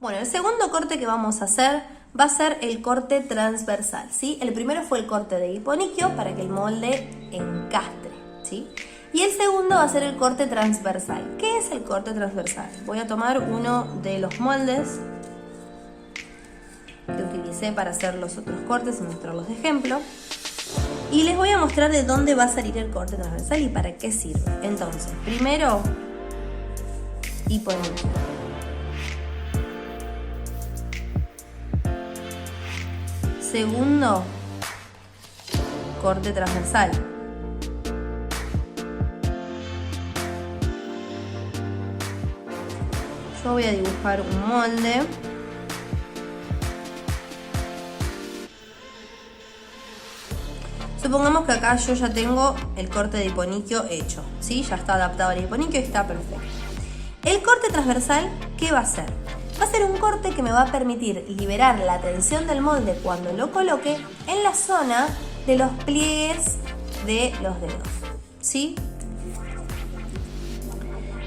Bueno, el segundo corte que vamos a hacer va a ser el corte transversal, ¿sí? El primero fue el corte de hiponiquio para que el molde encastre, ¿sí? Y el segundo va a ser el corte transversal. ¿Qué es el corte transversal? Voy a tomar uno de los moldes que utilicé para hacer los otros cortes y mostrarlos de ejemplo. Y les voy a mostrar de dónde va a salir el corte transversal y para qué sirve. Entonces, primero, hiponiquio. Segundo, corte transversal. Yo voy a dibujar un molde. Supongamos que acá yo ya tengo el corte de hiponiquio hecho, ¿sí? Ya está adaptado al hiponiquio y está perfecto. El corte transversal, ¿qué va a hacer? Va a ser un corte que me va a permitir liberar la tensión del molde cuando lo coloque en la zona de los pliegues de los dedos, ¿sí?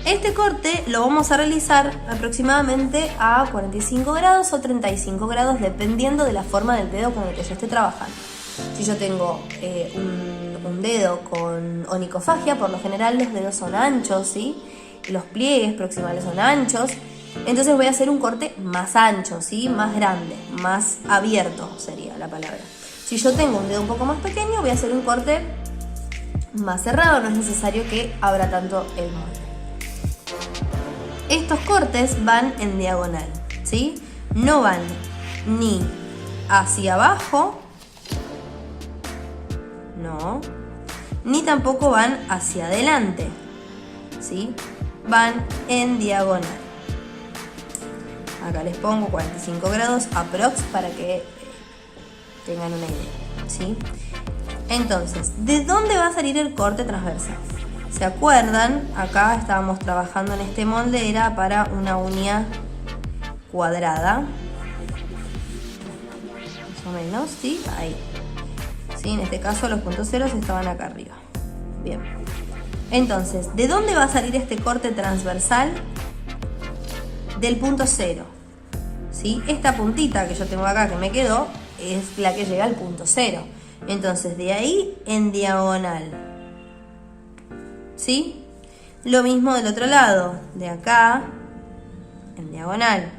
Este corte lo vamos a realizar aproximadamente a 45 grados o 35 grados dependiendo de la forma del dedo con el que yo esté trabajando. Si yo tengo un dedo con onicofagia, por lo general los dedos son anchos, ¿sí? Los pliegues proximales son anchos. Entonces voy a hacer un corte más ancho, ¿sí? Más grande, más abierto sería la palabra. Si yo tengo un dedo un poco más pequeño, voy a hacer un corte más cerrado, no es necesario que abra tanto el molde. Estos cortes van en diagonal, ¿sí? No van ni hacia abajo, no, ni tampoco van hacia adelante, ¿sí? Van en diagonal. Acá les pongo 45 grados aprox para que tengan una idea, ¿sí? Entonces, ¿de dónde va a salir el corte transversal? ¿Se acuerdan? Acá estábamos trabajando en este molde, era para una uña cuadrada. Más o menos, ¿sí? Ahí. ¿Sí? En este caso los puntos ceros estaban acá arriba. Bien. Entonces, ¿de dónde va a salir este corte transversal? Del punto cero, ¿sí? Esta puntita que yo tengo acá que me quedó es la que llega al punto cero. Entonces de ahí en diagonal, ¿sí? Lo mismo del otro lado, de acá en diagonal.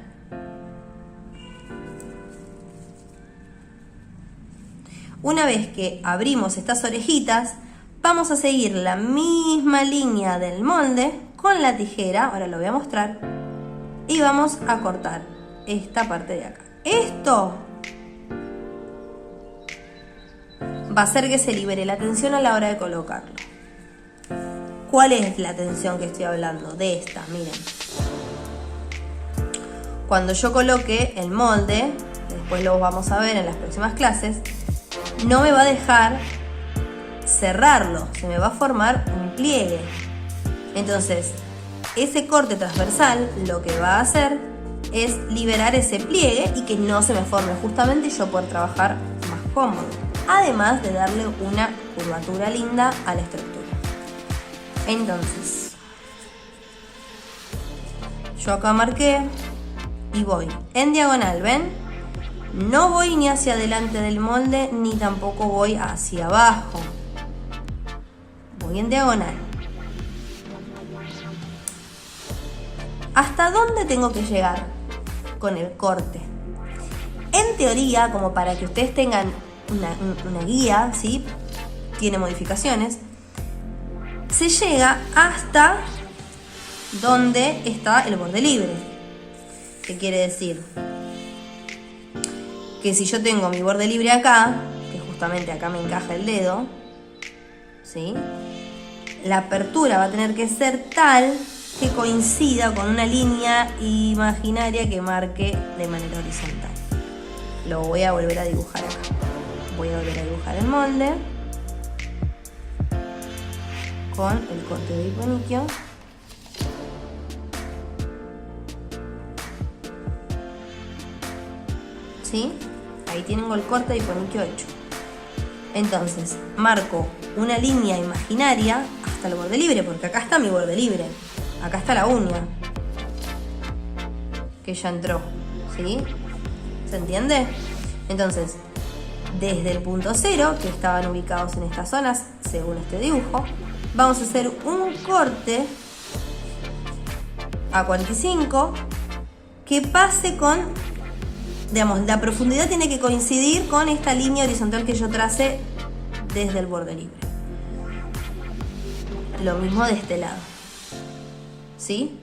Una vez que abrimos estas orejitas, vamos a seguir la misma línea del molde con la tijera, ahora lo voy a mostrar. Y vamos a cortar esta parte de acá. Esto va a hacer que se libere la tensión a la hora de colocarlo. ¿Cuál es la tensión que estoy hablando? De esta, miren. Cuando yo coloque el molde, después lo vamos a ver en las próximas clases, no me va a dejar cerrarlo, se me va a formar un pliegue. Entonces, ese corte transversal lo que va a hacer es liberar ese pliegue y que no se me forme justamente y yo poder trabajar más cómodo. Además de darle una curvatura linda a la estructura. Entonces, yo acá marqué y voy en diagonal, ¿ven? No voy ni hacia adelante del molde ni tampoco voy hacia abajo. Voy en diagonal. ¿Hasta dónde tengo que llegar con el corte? En teoría, como para que ustedes tengan una guía, ¿sí? Tiene modificaciones. Se llega hasta donde está el borde libre. ¿Qué quiere decir? Que si yo tengo mi borde libre acá, que justamente acá me encaja el dedo, ¿sí? La apertura va a tener que ser tal que coincida con una línea imaginaria que marque de manera horizontal. Lo voy a volver a dibujar acá. Voy a volver a dibujar el molde con el corte de hiponiquio. ¿Sí? Ahí tengo el corte de hiponiquio hecho. Entonces, marco una línea imaginaria hasta el borde libre, porque acá está mi borde libre. Acá está la uña que ya entró. ¿Sí? ¿Se entiende? Entonces, desde el punto 0, que estaban ubicados en estas zonas, según este dibujo, vamos a hacer un corte a 45 que pase con, digamos, la profundidad tiene que coincidir con esta línea horizontal que yo tracé desde el borde libre. Lo mismo de este lado. ¿Sí?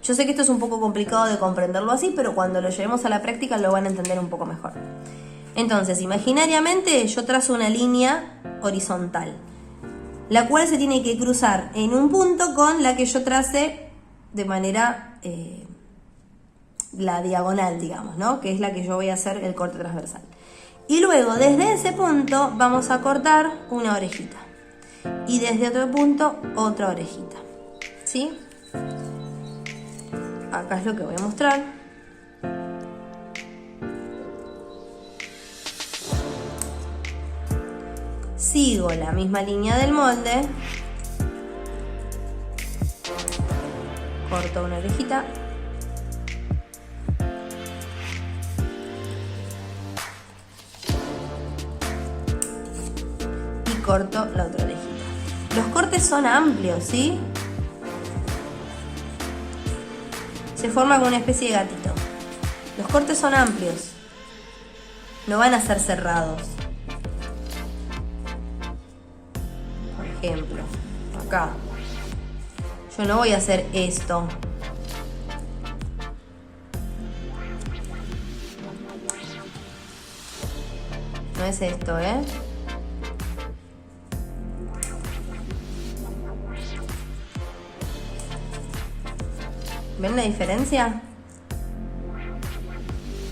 Yo sé que esto es un poco complicado de comprenderlo así, pero cuando lo llevemos a la práctica lo van a entender un poco mejor. Entonces, imaginariamente yo trazo una línea horizontal, la cual se tiene que cruzar en un punto con la que yo trace de manera la diagonal, digamos, ¿no? Que es la que yo voy a hacer el corte transversal. Y luego, desde ese punto, vamos a cortar una orejita. Y desde otro punto, otra orejita. ¿Sí? Acá es lo que voy a mostrar. Sigo la misma línea del molde. Corto una orejita. Y corto la otra orejita. Los cortes son amplios, ¿sí? Se forma como una especie de gatito. Los cortes son amplios. No van a ser cerrados. Por ejemplo, acá. Yo no voy a hacer esto. No es esto, ¿eh? ¿Ven la diferencia?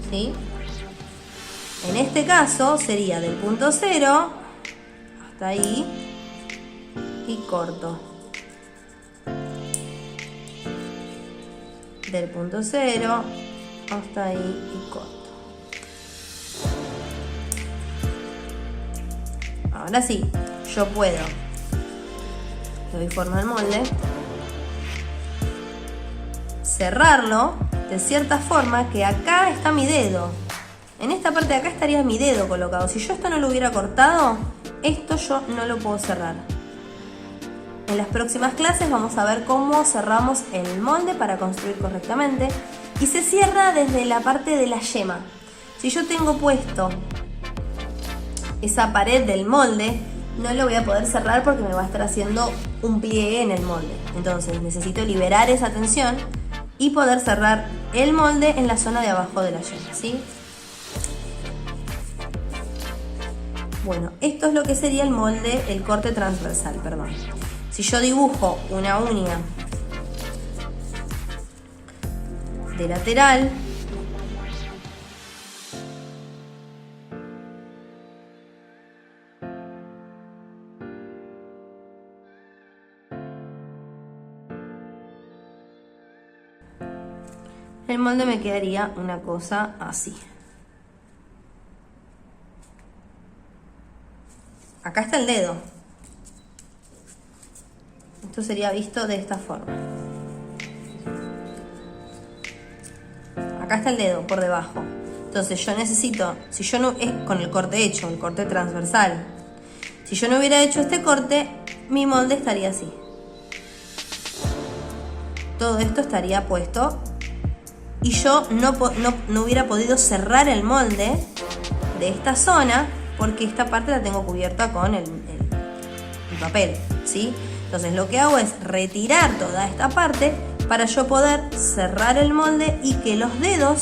¿Sí? En este caso sería del punto 0 hasta ahí y corto. Del punto 0 hasta ahí y corto. Ahora sí, yo puedo. Le doy forma al molde. Cerrarlo de cierta forma que acá está mi dedo. En esta parte de acá estaría mi dedo colocado. Si yo esto no lo hubiera cortado, esto yo no lo puedo cerrar. En las próximas clases vamos a ver cómo cerramos el molde para construir correctamente. Y se cierra desde la parte de la yema. Si yo tengo puesto esa pared del molde, no lo voy a poder cerrar porque me va a estar haciendo un pliegue en el molde. Entonces necesito liberar esa tensión y poder cerrar el molde en la zona de abajo de la yema, ¿sí? Bueno, esto es lo que sería el molde, el corte transversal, perdón. Si yo dibujo una uña de lateral, el molde me quedaría una cosa así. Acá está el dedo. Esto sería visto de esta forma. Acá está el dedo por debajo. Entonces yo necesito, si yo no, es con el corte hecho, el corte transversal. Si yo no hubiera hecho este corte, mi molde estaría así. Todo esto estaría puesto y yo no hubiera podido cerrar el molde de esta zona porque esta parte la tengo cubierta con el papel, ¿sí? Entonces lo que hago es retirar toda esta parte para yo poder cerrar el molde y que los dedos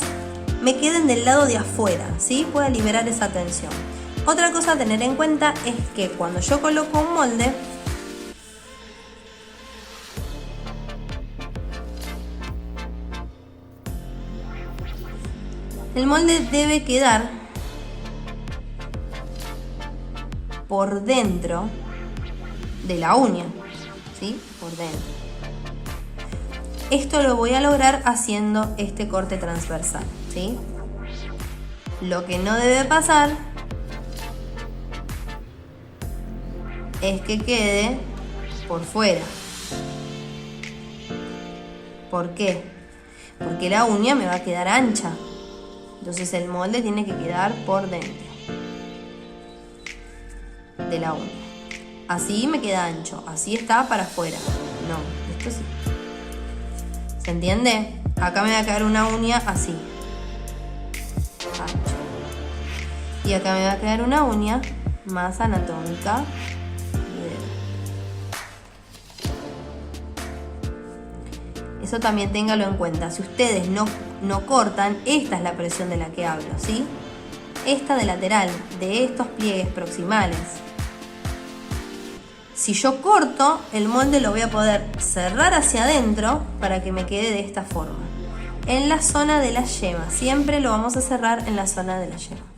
me queden del lado de afuera, ¿sí? Pueda liberar esa tensión. Otra cosa a tener en cuenta es que cuando yo coloco un molde, el molde debe quedar por dentro de la uña, ¿sí? Por dentro. Esto lo voy a lograr haciendo este corte transversal, ¿sí? Lo que no debe pasar es que quede por fuera. ¿Por qué? porque la uña me va a quedar ancha. Entonces el molde tiene que quedar por dentro de la uña. Así me queda ancho, así está para afuera. No, esto sí. ¿Se entiende? Acá me va a quedar una uña así, ancho. Y acá me va a quedar una uña más anatómica. Eso también téngalo en cuenta. Si ustedes no cortan, esta es la presión de la que hablo, ¿sí? Esta de lateral, de estos pliegues proximales. Si yo corto, el molde lo voy a poder cerrar hacia adentro para que me quede de esta forma. En la zona de la yema, siempre lo vamos a cerrar en la zona de la yema.